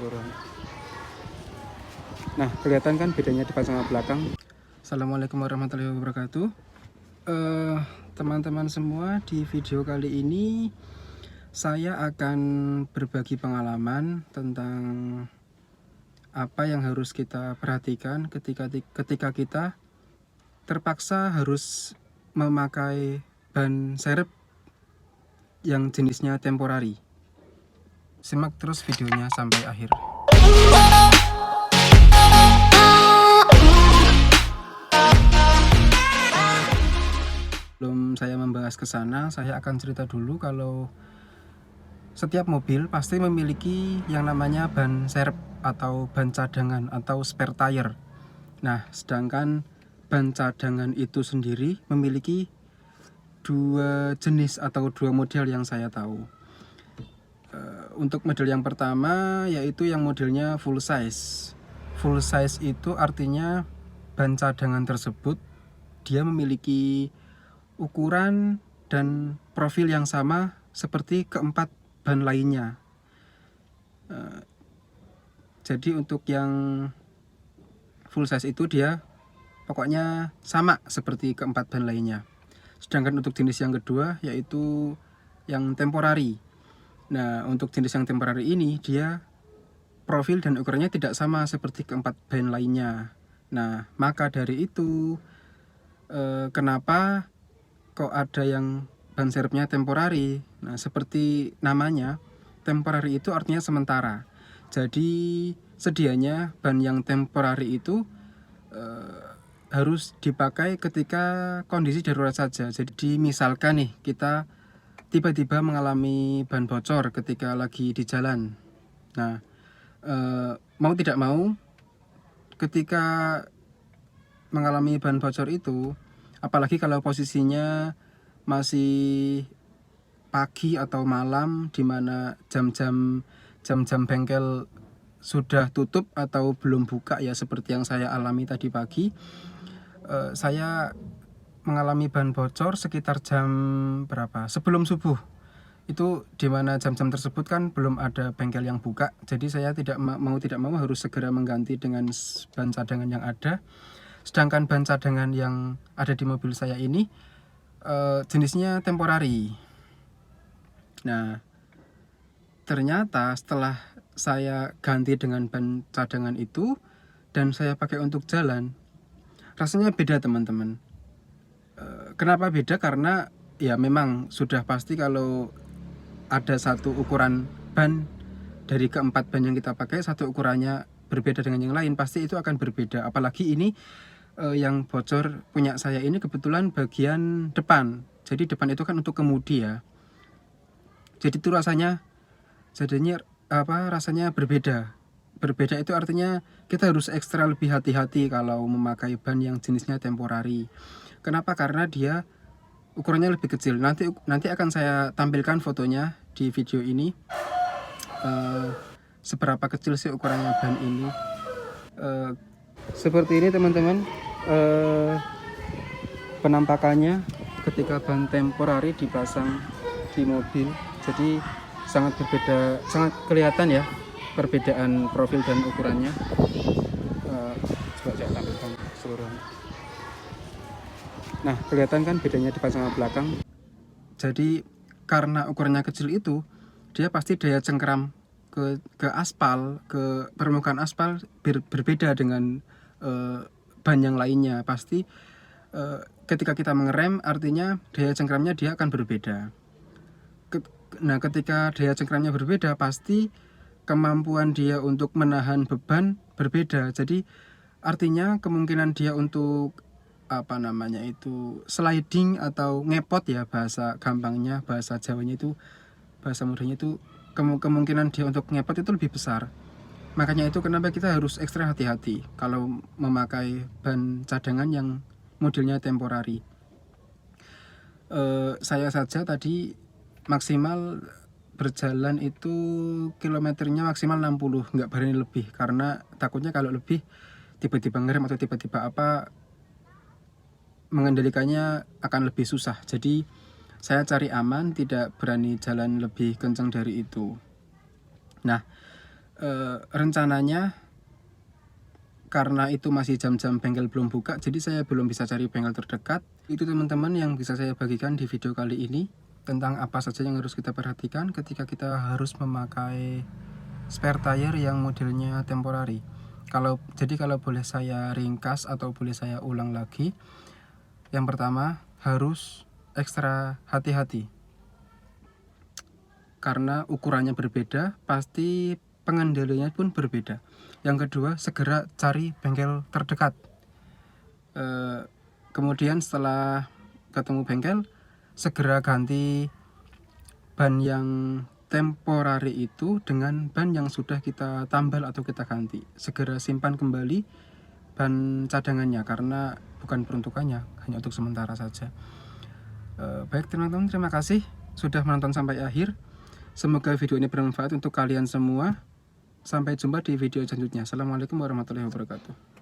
keseluruhan. Nah, kelihatan kan bedanya depan sama belakang. Assalamualaikum warahmatullahi wabarakatuh. Teman-teman semua, di video kali ini saya akan berbagi pengalaman tentang apa yang harus kita perhatikan ketika kita terpaksa harus memakai ban serep yang jenisnya temporari. Simak terus videonya sampai akhir. Sebelum saya membahas ke sana, saya akan cerita dulu kalau setiap mobil pasti memiliki yang namanya ban serep atau ban cadangan atau spare tire. Nah, sedangkan ban cadangan itu sendiri memiliki dua jenis atau dua model yang saya tahu. Untuk model yang pertama yaitu yang modelnya full size. Full size itu artinya ban cadangan tersebut dia memiliki ukuran dan profil yang sama seperti keempat ban lainnya. Jadi untuk yang full size itu dia pokoknya sama seperti keempat ban lainnya. Sedangkan untuk jenis yang kedua yaitu yang temporari. Nah, untuk jenis yang temporari ini dia profil dan ukurannya tidak sama seperti keempat ban lainnya. Nah, maka dari itu kenapa kok ada yang ban serepnya temporari? Nah, seperti namanya, temporari itu artinya sementara. Jadi sedianya ban yang temporari itu harus dipakai ketika kondisi darurat saja. Jadi misalkan nih kita tiba-tiba mengalami ban bocor ketika lagi di jalan. Nah, mau tidak mau ketika mengalami ban bocor itu, apalagi kalau posisinya masih pagi atau malam di mana jam-jam bengkel sudah tutup atau belum buka ya, seperti yang saya alami tadi pagi. Saya mengalami ban bocor sekitar jam berapa? Sebelum subuh. Itu di mana jam-jam tersebut kan belum ada bengkel yang buka. Jadi saya tidak mau harus segera mengganti dengan ban cadangan yang ada. Sedangkan ban cadangan yang ada di mobil saya ini jenisnya temporari. Nah, ternyata setelah saya ganti dengan ban cadangan itu dan saya pakai untuk jalan, rasanya beda teman-teman. Kenapa beda? Karena ya memang sudah pasti kalau ada satu ukuran ban dari keempat ban yang kita pakai, satu ukurannya berbeda dengan yang lain, pasti itu akan berbeda. Apalagi ini yang bocor punya saya ini kebetulan bagian depan. Jadi depan itu kan untuk kemudi ya. Jadi itu rasanya berbeda. Berbeda itu artinya kita harus ekstra lebih hati-hati kalau memakai ban yang jenisnya temporari. Kenapa? Karena dia ukurannya lebih kecil. Nanti akan saya tampilkan fotonya di video ini. Seberapa kecil sih ukurannya ban ini. Seperti ini teman-teman. Penampakannya ketika ban temporari dipasang di mobil. Jadi sangat berbeda, sangat kelihatan ya perbedaan profil dan ukurannya. Coba saya tampilkan keseluruhan. Nah, kelihatan kan bedanya depan sama belakang. Jadi karena ukurannya kecil itu, dia pasti daya cengkeram ke aspal, ke permukaan aspal berbeda dengan ban yang lainnya. Pasti ketika kita mengerem, artinya daya cengkeramnya dia akan berbeda. Nah, ketika daya cengkeramnya berbeda, pasti kemampuan dia untuk menahan beban berbeda. Jadi artinya kemungkinan dia untuk sliding atau ngepot ya, bahasa gampangnya, bahasa Jawanya itu, bahasa mudanya itu, kemungkinan dia untuk ngepot itu lebih besar. Makanya itu kenapa kita harus ekstra hati-hati kalau memakai ban cadangan yang modelnya temporari. Saya saja tadi maksimal berjalan itu kilometernya maksimal 60, nggak berani lebih, karena takutnya kalau lebih tiba-tiba ngerem atau tiba-tiba mengendalikannya akan lebih susah. Jadi saya cari aman, tidak berani jalan lebih kencang dari itu. Nah, rencananya karena itu masih jam-jam bengkel belum buka, jadi saya belum bisa cari bengkel terdekat. Itu teman-teman yang bisa saya bagikan di video kali ini, tentang apa saja yang harus kita perhatikan ketika kita harus memakai spare tire yang modelnya temporary. Jadi kalau boleh saya ringkas atau boleh saya ulang lagi, yang pertama harus ekstra hati-hati karena ukurannya berbeda, pasti pengendaliannya pun berbeda. Yang kedua, segera cari bengkel terdekat. Kemudian setelah ketemu bengkel, segera ganti ban yang temporary itu dengan ban yang sudah kita tambal atau kita ganti. Segera simpan kembali ban cadangannya karena bukan peruntukannya, hanya untuk sementara saja. Baik teman-teman, terima kasih sudah menonton sampai akhir. Semoga video ini bermanfaat untuk kalian semua. Sampai jumpa di video selanjutnya. Assalamualaikum warahmatullahi wabarakatuh.